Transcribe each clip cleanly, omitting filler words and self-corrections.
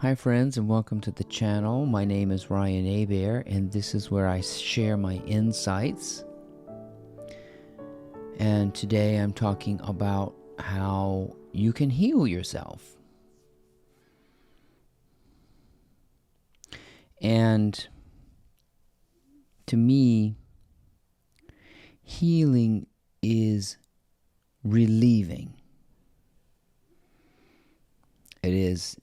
Hi friends, and welcome to the channel. My name is Ryan Abair, and this is where I share my insights. And today I'm talking about how you can heal yourself. And to me, healing is relieving. It is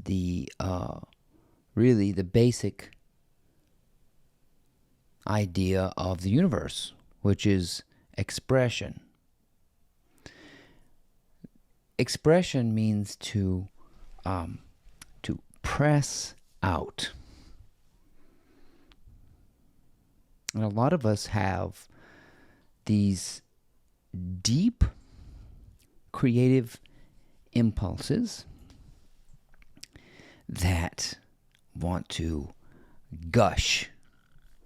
really the basic idea of the universe, which is expression. Expression means to press out. And a lot of us have these deep creative impulses that want to gush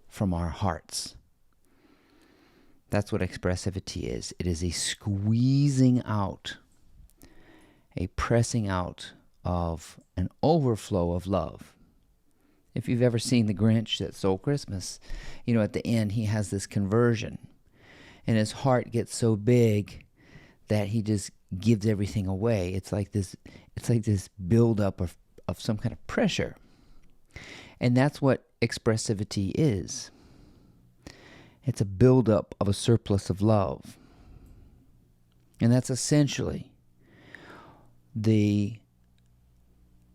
from our hearts. That's what expressivity is. It is a squeezing out, a pressing out of an overflow of love. If you've ever seen The Grinch that Stole Christmas, at the end he has this conversion, and his heart gets so big that he just gives everything away. It's like this buildup of some kind of pressure. And that's what expressivity is. It's a buildup of a surplus of love. And that's essentially the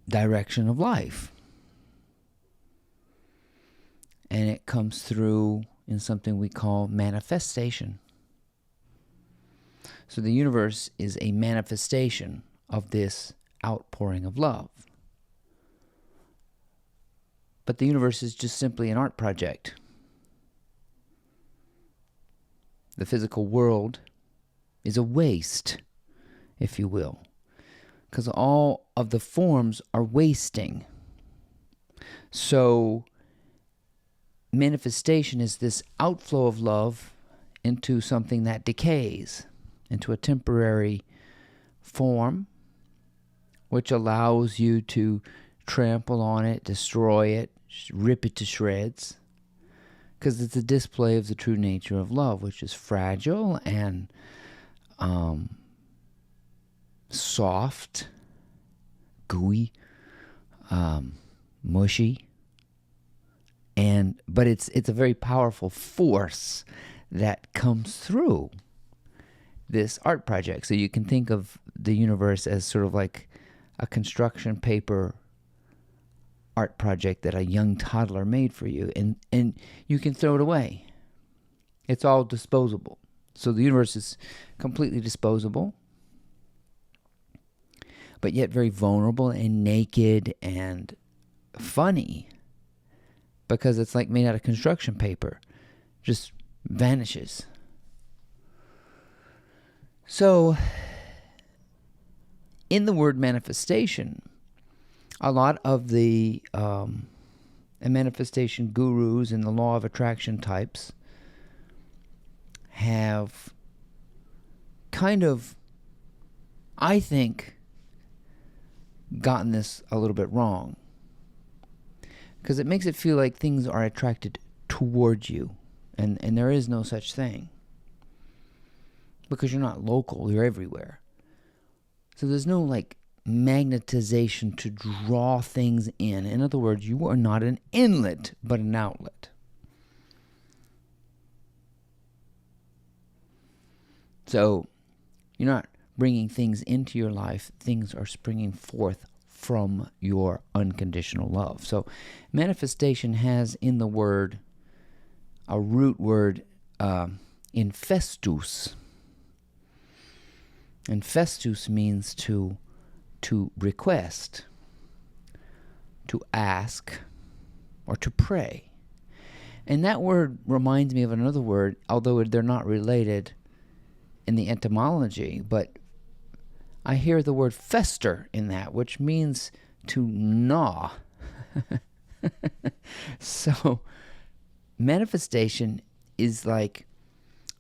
direction of life. And it comes through in something we call manifestation. So the universe is a manifestation of this outpouring of love. But the universe is just simply an art project. The physical world is a waste, if you will, because all of the forms are wasting. So manifestation is this outflow of love into something that decays, into a temporary form, which allows you to trample on it, destroy it, rip it to shreds, because it's a display of the true nature of love, which is fragile and soft, gooey, mushy, but it's a very powerful force that comes through this art project. So you can think of the universe as sort of like a construction paper art project that a young toddler made for you, and you can throw it away. It's all disposable. So the universe is completely disposable, but yet very vulnerable and naked and funny, because it's like made out of construction paper, just vanishes. So in the word manifestation, a lot of the manifestation gurus and the law of attraction types have kind of, I think, gotten this a little bit wrong, because it makes it feel like things are attracted towards you, and there is no such thing, because you're not local, you're everywhere. So there's no magnetization to draw things in. In other words, you are not an inlet, but an outlet. So you're not bringing things into your life. Things are springing forth from your unconditional love. So manifestation has in the word a root word, infestus. Infestus means to request, to ask, or to pray. And that word reminds me of another word, although they're not related in the etymology, but I hear the word fester in that, which means to gnaw. So manifestation is like,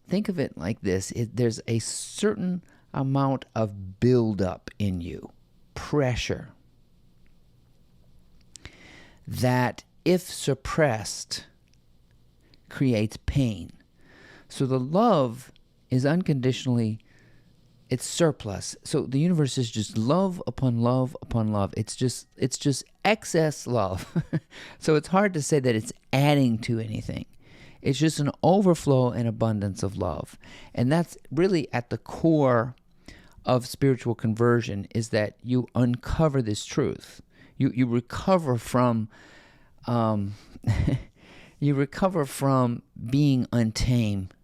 think of it like this. There's a certain amount of buildup in you, pressure. that, if suppressed, creates pain. So the love is unconditionally, it's surplus. So the universe is just love upon love upon love. It's just excess love. So it's hard to say that it's adding to anything. It's just an overflow and abundance of love. And that's really at the core of spiritual conversion, is that you uncover this truth. You recover from you recover from being untamed.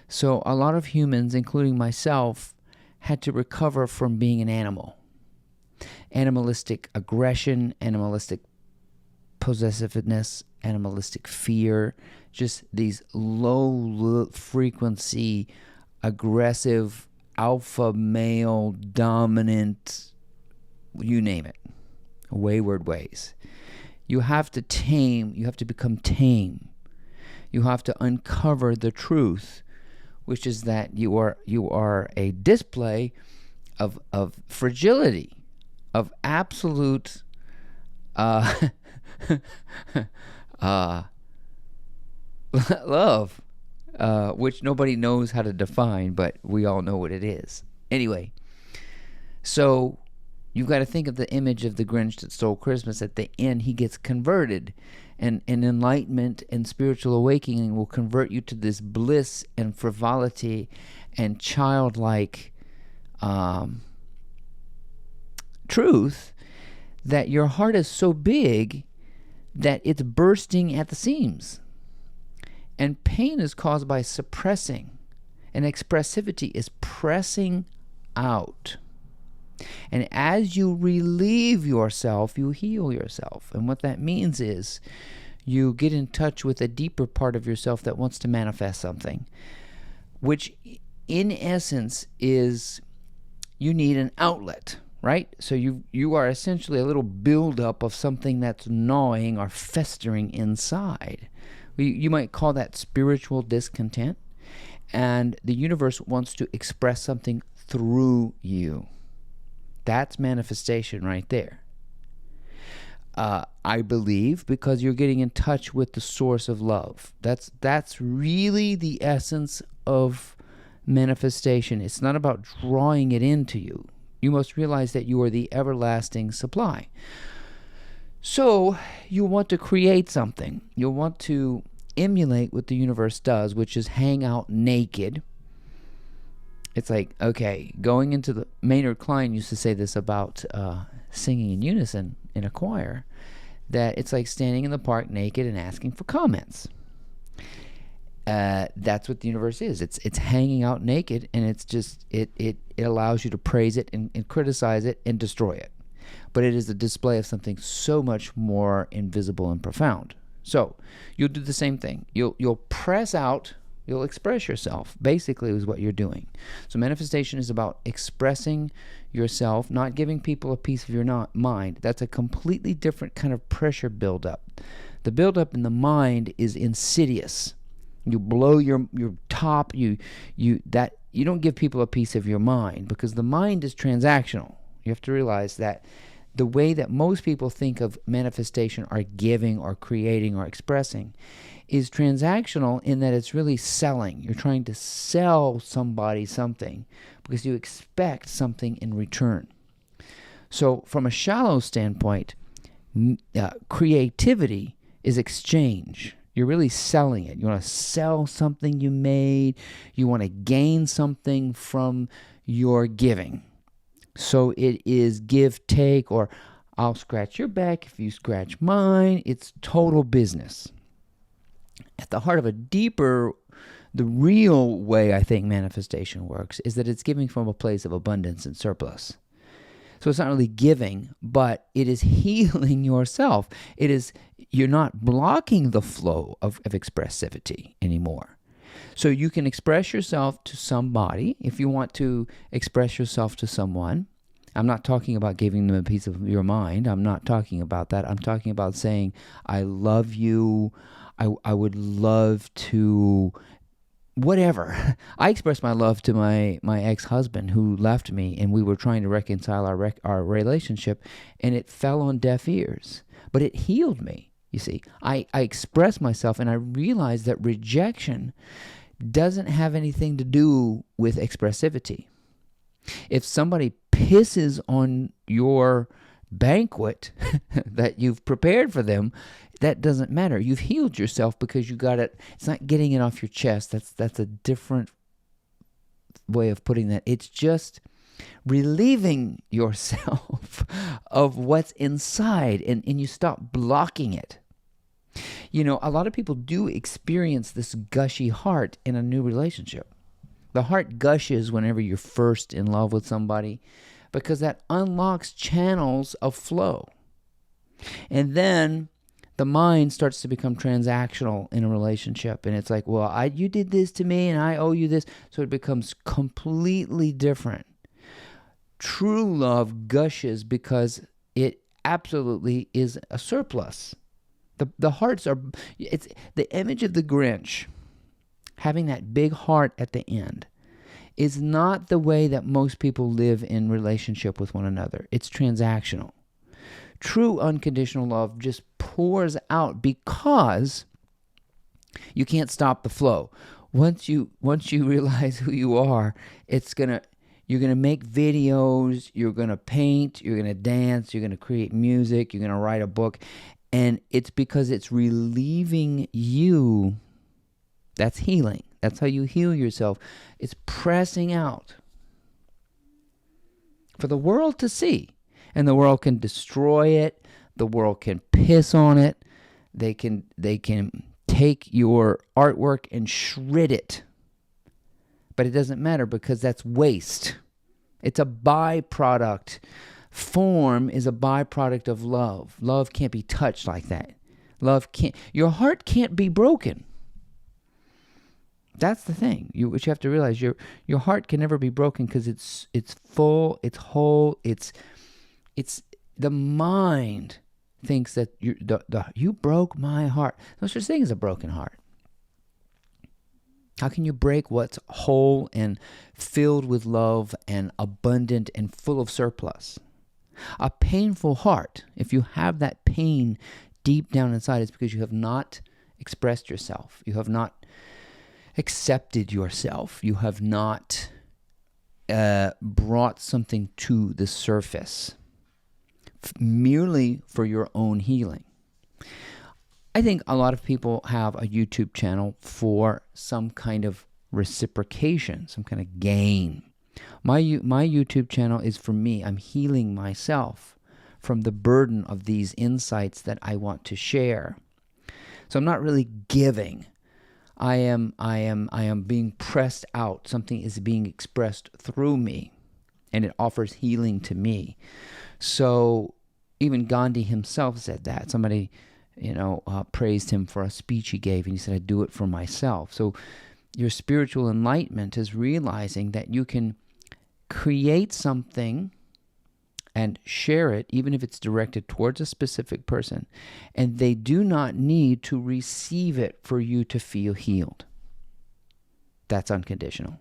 So a lot of humans, including myself, had to recover from being an animal. Animalistic aggression, animalistic possessiveness, animalistic fear, just these low frequency, aggressive, alpha male, dominant, you name it, wayward ways. You have to tame, you have to become tame. You have to uncover the truth, which is that you are a display of fragility, of absolute love, which nobody knows how to define, but we all know what it is. Anyway, so you've got to think of the image of the Grinch that stole Christmas. At the end, he gets converted, and enlightenment and spiritual awakening will convert you to this bliss and frivolity and childlike truth, that your heart is so big that it's bursting at the seams. And pain is caused by suppressing, and expressivity is pressing out. And as you relieve yourself, you heal yourself. And what that means is you get in touch with a deeper part of yourself that wants to manifest something, which in essence is you need an outlet, right? So you are essentially a little buildup of something that's gnawing or festering inside. You might call that spiritual discontent. And the universe wants to express something through you. That's manifestation right there. I believe because you're getting in touch with the source of love. That's really the essence of manifestation. It's not about drawing it into you. You must realize that you are the everlasting supply. So you want to create something. You'll want to emulate what the universe does, which is hang out naked. It's like, okay, going into the... Maynard Klein used to say this about singing in unison in a choir, that it's like standing in the park naked and asking for comments. That's what the universe is. It's hanging out naked, and it's just it allows you to praise it and criticize it and destroy it. But it is a display of something so much more invisible and profound. So you'll do the same thing. You'll press out. You'll express yourself, basically, is what you're doing. So manifestation is about expressing yourself, not giving people a piece of your mind. That's a completely different kind of pressure buildup. The buildup in the mind is insidious. You blow your top. You don't give people a piece of your mind, because the mind is transactional. You have to realize that the way that most people think of manifestation, or giving or creating or expressing, is transactional in that it's really selling. You're trying to sell somebody something because you expect something in return. So from a shallow standpoint, creativity is exchange. You're really selling it. You want to sell something you made. You want to gain something from your giving. So it is give, take, or I'll scratch your back if you scratch mine. It's total business. At the heart of the real way I think manifestation works is that it's giving from a place of abundance and surplus. So it's not really giving, but it is healing yourself. You're not blocking the flow of expressivity anymore. So you can express yourself to somebody if you want to express yourself to someone. I'm not talking about giving them a piece of your mind. I'm not talking about that. I'm talking about saying, I love you. I would love to whatever. I expressed my love to my ex-husband who left me, and we were trying to reconcile our relationship, and it fell on deaf ears. But it healed me. You see, I expressed myself, and I realized that rejection doesn't have anything to do with expressivity. If somebody pisses on your banquet that you've prepared for them, that doesn't matter. You've healed yourself because you got it. It's not getting it off your chest. That's a different way of putting that. It's just relieving yourself of what's inside, and you stop blocking it. You know, a lot of people do experience this gushy heart in a new relationship. The heart gushes whenever you're first in love with somebody because that unlocks channels of flow. And then the mind starts to become transactional in a relationship. And it's like, well, you did this to me and I owe you this. So it becomes completely different. True love gushes because it absolutely is a surplus. The hearts are, it's the image of the Grinch having that big heart at the end is not the way that most people live in relationship with one another. It's transactional. True unconditional love just pours out because you can't stop the flow. Once you realize who you are, you're gonna make videos, you're gonna paint, you're gonna dance, you're gonna create music, you're gonna write a book, and it's because it's relieving you. That's healing. That's how you heal yourself. It's pressing out for the world to see. And the world can destroy it. The world can piss on it. They can take your artwork and shred it. But it doesn't matter because that's waste. It's a byproduct. Form is a byproduct of love. Love can't be touched like that. Your heart can't be broken. That's the thing. What you have to realize, your heart can never be broken because it's full, it's whole, it's the mind thinks that you broke my heart. No such thing as a broken heart. How can you break what's whole and filled with love and abundant and full of surplus? A painful heart, if you have that pain deep down inside, it's because you have not expressed yourself. You have not accepted yourself. You have not brought something to the surface merely for your own healing. I think a lot of people have a YouTube channel for some kind of reciprocation, some kind of gain. My YouTube channel is for me. I'm healing myself from the burden of these insights that I want to share. So I'm not really giving. I am being pressed out. Something is being expressed through me, and it offers healing to me. So even Gandhi himself said that. Somebody, praised him for a speech he gave, and he said, "I do it for myself." So your spiritual enlightenment is realizing that you can create something and share it, even if it's directed towards a specific person, and they do not need to receive it for you to feel healed. That's unconditional.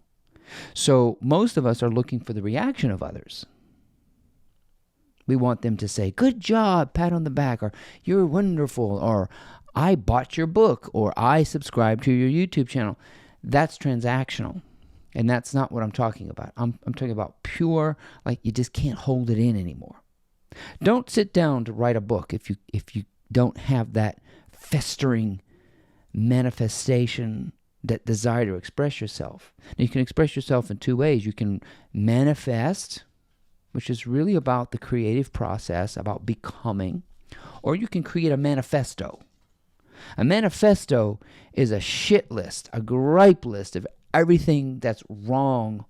So most of us are looking for the reaction of others. We want them to say, "Good job," pat on the back, or "You're wonderful," or "I bought your book," or "I subscribe to your YouTube channel." That's transactional. And that's not what I'm talking about. I'm talking about pure, like you just can't hold it in anymore. Don't sit down to write a book if you don't have that festering manifestation, that desire to express yourself. Now, you can express yourself in two ways. You can manifest, which is really about the creative process, about becoming, or you can create a manifesto. A manifesto is a shit list, a gripe list of everything that's wrong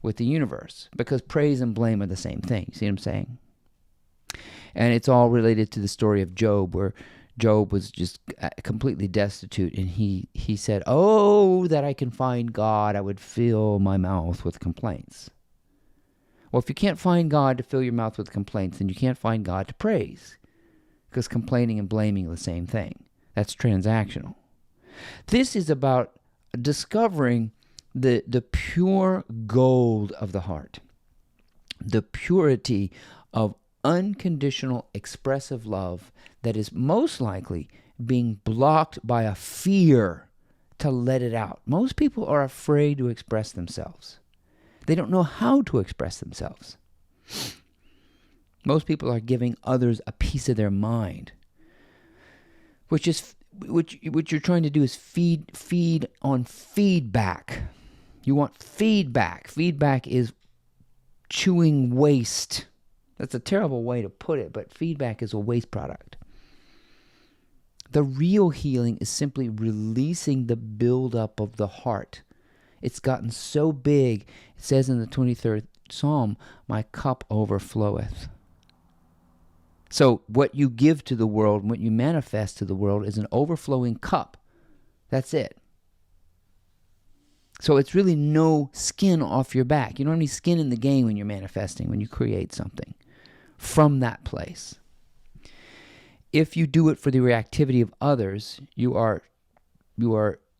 with the universe, because praise and blame are the same thing. You see what I'm saying? And it's all related to the story of Job, where Job was just completely destitute, and he said, "Oh, that I can find God, I would fill my mouth with complaints." Well, if you can't find God to fill your mouth with complaints, then you can't find God to praise, because complaining and blaming are the same thing. That's transactional. This is about discovering the pure gold of the heart, the purity of unconditional expressive love that is most likely being blocked by a fear to let it out. Most people are afraid to express themselves. They don't know how to express themselves. Most people are giving others a piece of their mind, which you're trying to do is feed on feedback. You want feedback. Feedback is chewing waste. That's a terrible way to put it, but feedback is a waste product. The real healing is simply releasing the buildup of the heart. It's gotten so big. It says in the 23rd Psalm, "My cup overfloweth." So what you give to the world, what you manifest to the world is an overflowing cup. That's it. So it's really no skin off your back. You don't have any skin in the game when you're manifesting, when you create something from that place. If you do it for the reactivity of others, you are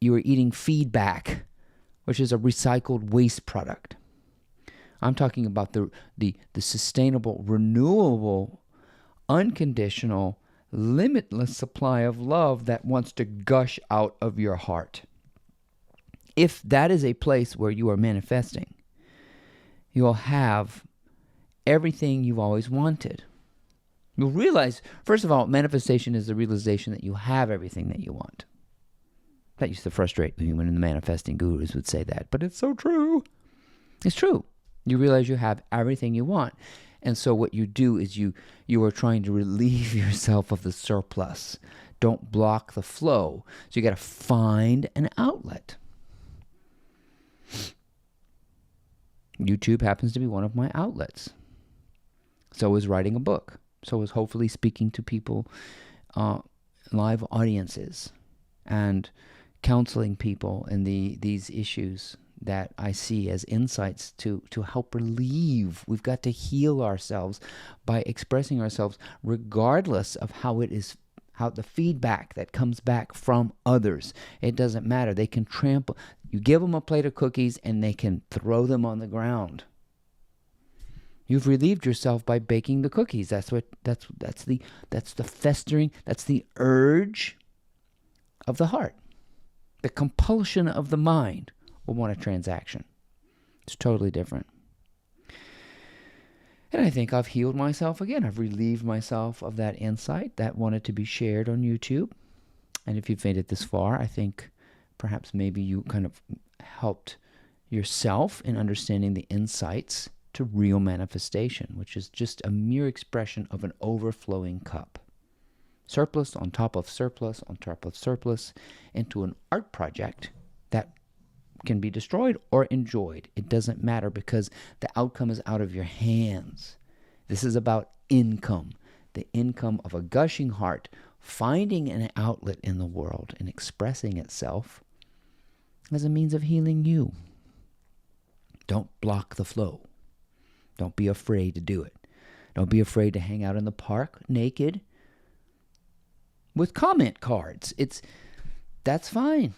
eating feedback, which is a recycled waste product. I'm talking about the sustainable, renewable, unconditional, limitless supply of love that wants to gush out of your heart. If that is a place where you are manifesting, you'll have everything you've always wanted. You'll realize, first of all, manifestation is the realization that you have everything that you want. That used to frustrate me when the manifesting gurus would say that, but it's so true. It's true. You realize you have everything you want. And so what you do is you are trying to relieve yourself of the surplus. Don't block the flow. So you got to find an outlet. YouTube happens to be one of my outlets. So is writing a book. So is hopefully speaking to people, live audiences, and counseling people in these issues that I see as insights to help relieve. We've got to heal ourselves by expressing ourselves regardless of how the feedback that comes back from others. It doesn't matter. They can trample. You give them a plate of cookies and they can throw them on the ground. You've relieved yourself by baking the cookies. That's the festering, that's the urge of the heart. The compulsion of the mind will want a transaction. It's totally different. And I think I've healed myself again. I've relieved myself of that insight that wanted to be shared on YouTube. And if you've made it this far, I think perhaps maybe you kind of helped yourself in understanding the insights to real manifestation, which is just a mere expression of an overflowing cup. Surplus on top of surplus on top of surplus into an art project that can be destroyed or enjoyed. It doesn't matter because the outcome is out of your hands. This is about income, the income of a gushing heart, finding an outlet in the world and expressing itself as a means of healing you. Don't block the flow. Don't be afraid to do it. Don't be afraid to hang out in the park naked with comment cards. That's fine.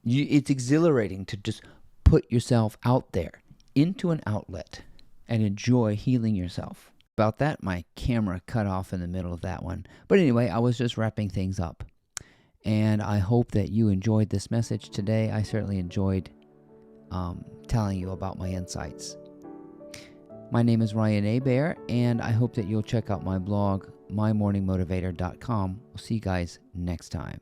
It's exhilarating to just put yourself out there into an outlet and enjoy healing yourself. About that, my camera cut off in the middle of that one. But anyway, I was just wrapping things up. And I hope that you enjoyed this message today. I certainly enjoyed telling you about my insights. My name is Ryan Hebert, and I hope that you'll check out my blog, mymorningmotivator.com. We'll see you guys next time.